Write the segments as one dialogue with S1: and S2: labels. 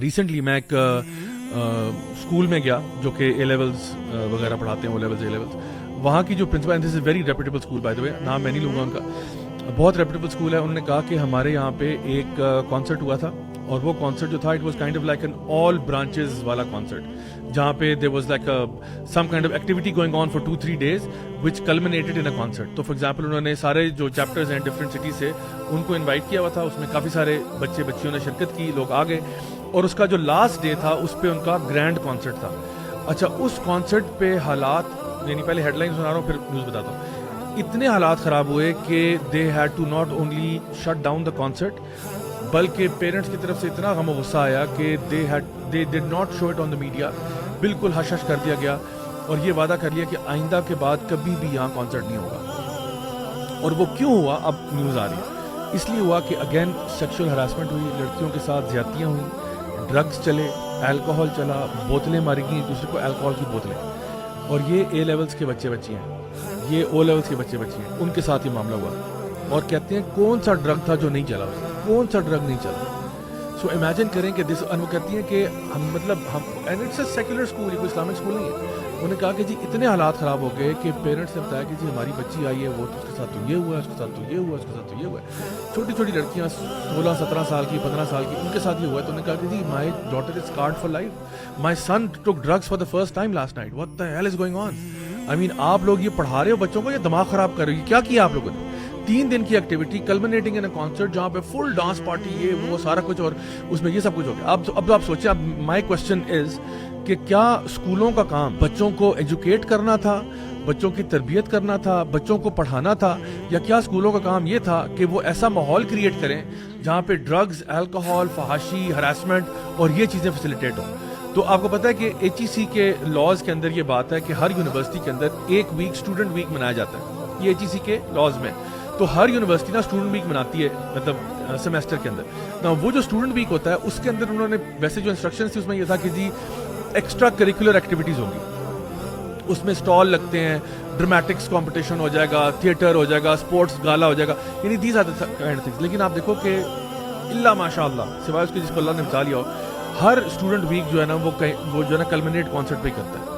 S1: Recently میں ایک school میں گیا جو کہ اے لیولس وغیرہ پڑھاتے ہیں, او لیولس, اے لیولس. وہاں کی جو principal, and this is very reputable school by the way, نام میں نہیں لوں گا ان کا, بہت ریپوٹیبل اسکول ہے. انہوں نے کہا کہ ہمارے یہاں پہ ایک کانسرٹ ہوا تھا, اور وہ کانسرٹ جو تھا it was kind of like an all branches والا کانسرٹ, جہاں پہ there was like some kind of activity going on for 2-3 days which culminated in a concert. تو فار ایگزامپل انہوں نے سارے جو چیپٹرز ہیں ڈفرینٹ سٹیز سے ان کو انوائٹ کیا ہوا تھا, اس میں کافی سارے بچے بچیوں نے شرکت کی, لوگ آ گئے, اور اس کا جو لاسٹ ڈے تھا اس پہ ان کا گرینڈ کانسرٹ تھا. اچھا, اس کانسرٹ پہ حالات, یعنی پہلے ہیڈ لائن سنا رہا ہوں پھر نیوز بتاتا ہوں, اتنے حالات خراب ہوئے کہ they had to not only shut down the concert, بلکہ پیرنٹس کی طرف سے اتنا غم و غصہ آیا کہ they did not show it on the media, بالکل ہش ہش کر دیا گیا, اور یہ وعدہ کر لیا کہ آئندہ کے بعد کبھی بھی یہاں کانسرٹ نہیں ہوگا. اور وہ کیوں ہوا, اب نیوز آ رہی ہے, اس لیے ہوا کہ اگین سیکشل ہراسمنٹ ہوئی, لڑکیوں کے ساتھ زیادتیاں ہوئیں, ڈرگس چلے, الکوہول چلا, بوتلیں ماری گئیں ایک دوسرے کو, الکوہول کی بوتلیں. اور یہ اے لیولس کے بچے بچی ہیں, یہ او لیولس کے بچے بچی ہیں, ان کے ساتھ یہ معاملہ ہوا. اور کہتے ہیں کون سا ڈرگ تھا جو نہیں چلا, کون سا ڈرگ نہیں چلا. سو امیجن کریں کہ وہ کہتی ہیں کہ ہم and it's a secular school, یہ کوئی اسلامک اسکول نہیں ہے. انہوں نے کہا کہ جی اتنے حالات خراب ہو گئے کہ پیرنٹس نے بتایا کہ جی ہماری بچی آئی ہے, وہ اس کے ساتھ تو یہ ہوا ہے, اس کے ساتھ تو یہ ہوا ہے, اس کے ساتھ تو یہ ہوا ہے. چھوٹی چھوٹی لڑکیاں 16-17 سال کی, 15 سال کی, ان کے ساتھ یہ ہوا ہے. تو انہوں نے کہا کہ جی my daughter is scared for life, my son took drugs for the first time last night, what the hell is going on. I mean آپ لوگ یہ پڑھا رہے ہو بچوں کو, یہ دماغ خراب کر رہے ہو, کیا کیا آپ لوگوں نے. 3 دن کی ایکٹیویٹی کلمنیٹنگ ان اے کانسرٹ, جہاں پہ فل ڈانس پارٹی, یہ وہ سارا کچھ, اور اس میں یہ سب کچھ ہو گیا. اب آپ سوچیں, اب مائی کوشچن از کہ کیا اسکولوں کا کام بچوں کو ایجوکیٹ کرنا تھا, بچوں کی تربیت کرنا تھا, بچوں کو پڑھانا تھا, یا کیا اسکولوں کا کام یہ تھا کہ وہ ایسا ماحول کریٹ کریں جہاں پہ ڈرگز, الکوہول, فحاشی, ہراسمنٹ اور یہ چیزیں فیسیلیٹیٹ ہوں. تو آپ کو پتہ ہے کہ ایچ ای سی کے لاز کے اندر یہ بات ہے کہ ہر یونیورسٹی کے اندر ایک ویک اسٹوڈنٹ ویک منایا جاتا ہے, یہ ایچ ای سی کے لاز میں. تو ہر یونیورسٹی نا اسٹوڈنٹ ویک مناتی ہے, مطلب سیمسٹر کے اندر. نا وہ جو اسٹوڈنٹ ویک ہوتا ہے اس کے اندر انہوں نے ویسے جو انسٹرکشنز تھی اس میں یہ تھا کہ جی ایکسٹرا کریکولر ایکٹیویٹیز ہوں گی, اس میں اسٹال لگتے ہیں, ڈرمیٹکس کمپٹیشن ہو جائے گا, تھیٹر ہو جائے گا, اسپورٹس گالا ہو جائے گا, یعنی these are the kind of things. لیکن آپ دیکھو کہ اللہ ماشاء اللہ, سوائے اس کے جس کو اللہ نے بچا لیا ہو, ہر اسٹوڈنٹ ویک جو ہے نا وہ جو ہے نا کلمنیٹ کانسرٹ پہ کرتا ہے.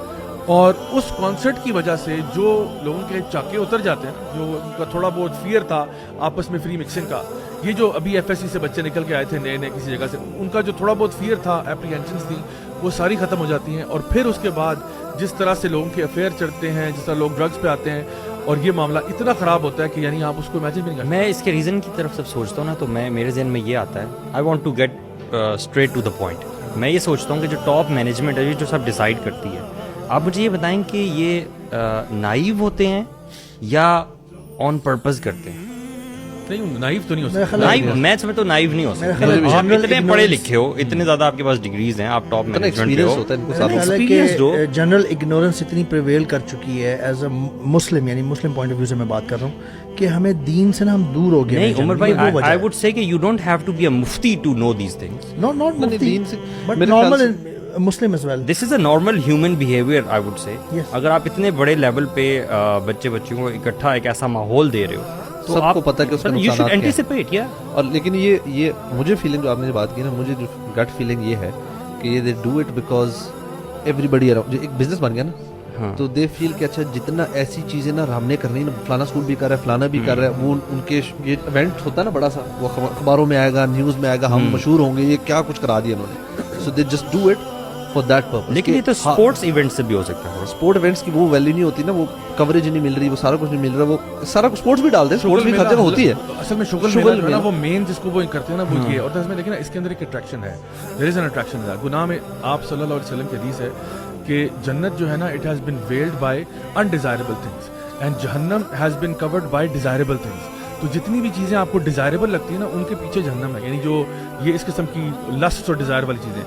S1: اور اس کانسرٹ کی وجہ سے جو لوگوں کے چاکے اتر جاتے ہیں, جو ان کا تھوڑا بہت فیئر تھا آپس میں فری مکسنگ کا, یہ جو ابھی ایف ایس سی سے بچے نکل کے آئے تھے نئے کسی جگہ سے, ان کا جو تھوڑا بہت فیئر تھا, اپریہینشنز تھی, وہ ساری ختم ہو جاتی ہیں. اور پھر اس کے بعد جس طرح سے لوگوں کے افیئر چڑھتے ہیں, جس طرح لوگ ڈرگس پہ آتے ہیں, اور یہ معاملہ اتنا خراب ہوتا ہے کہ یعنی آپ اس کو امیجن بھی نہیں کرتے.
S2: میں اس کے ریزن کی طرف سب سوچتا ہوں نا, تو میرے ذہن میں یہ آتا ہے, I want to get straight to the point. میں یہ سوچتا ہوں کہ جو ٹاپ مینجمنٹ ہے, جو سب ڈیسائیڈ کرتی ہے, آپ مجھے یہ بتائیں کہ یہ نائیو ہوتے ہیں یا آن پرپز کرتے ہیں.
S1: نہیں, نائیو تو نہیں ہو سکتا.
S2: میں سمجھتا ہوں نائیو نہیں ہو سکتا. آپ اتنے پڑھے لکھے ہو, اتنے زیادہ آپ کے پاس ڈگریز ہیں, آپ ٹاپ مینجمنٹ ہو,
S3: جنرل اگنورنس اتنی پریویل کر چکی ہے ایز اے مسلم, یعنی مسلم پوائنٹ آف ویو سے میں بات کر رہا ہوں کہ ہمیں دین سے نا ہم دور ہو گئے.
S2: نہیں عمر بھائی, I would say کہ you don't have to be a mufti to know these things.
S3: Not mufti, but normal Muslim as well.
S2: This is a normal human behavior, I would say.
S3: Yes.
S2: اگر آپ اتنے بڑے level پہ بچے بچیوں کو اکٹھا ایک ایسا ماحول دے رہے ہو, تو
S4: سب کو پتہ ہے کہ اس کا
S2: you should
S4: نقصانات
S2: anticipate, yeah.
S4: اور لیکن یہ مجھے فیلنگ, جو آپ نے بات کی نا, مجھے جو گٹ فیلنگ یہ ہے کہ یہ they do it because everybody around, جو ایک بزنس بن گیا نا, تو دے فیل کہ اچھا جتنا ایسی چیزیں نا ہم نے کرنی نا, فلانا اسکول بھی کر رہا ہے, فلانا بھی کر رہا ہے, وہ ان کے یہ ایونٹ ہوتا ہے نا بڑا سا, وہ اخباروں میں آئے گا, نیوز میں آئے گا, ہم مشہور ہوں گے, یہ کیا کچھ کرا دیا انہوں نے. So they just do it for that purpose.
S2: لیکن یہ تو اسپورٹس ایونٹ سے بھی ہو سکتا ہے.
S4: اسپورٹ ایونٹس کی وہ ویلیو نہیں ہوتی نا, وہ کوریج نہیں مل رہی, وہ سارا کچھ نہیں مل رہا, وہ سارا کچھ اسپورٹس بھی ڈال دیں, اسپورٹس بھی ہر جگہ ہوتی ہے.
S1: اصل میں شغل میں وہ مین جس کو وہ کرتے ہیں نا وہ یہ. اور اس میں دیکھیں نا, اس کے اندر ایک اٹریکشن ہے, دیر از این اٹریکشن. گناہ میں آپ صلی اللہ علیہ وسلم کی حدیث ہے کہ جنت جو ہے نا, it has been veiled by undesirable things and جہنم has been covered by desirable things. تو جتنی بھی چیزیں آپ کو ڈیزائربل لگتی ہیں نا, ان کے پیچھے جہنم ہے, یعنی جو یہ اس قسم کی لسٹ اور ڈیزائر والی چیزیں.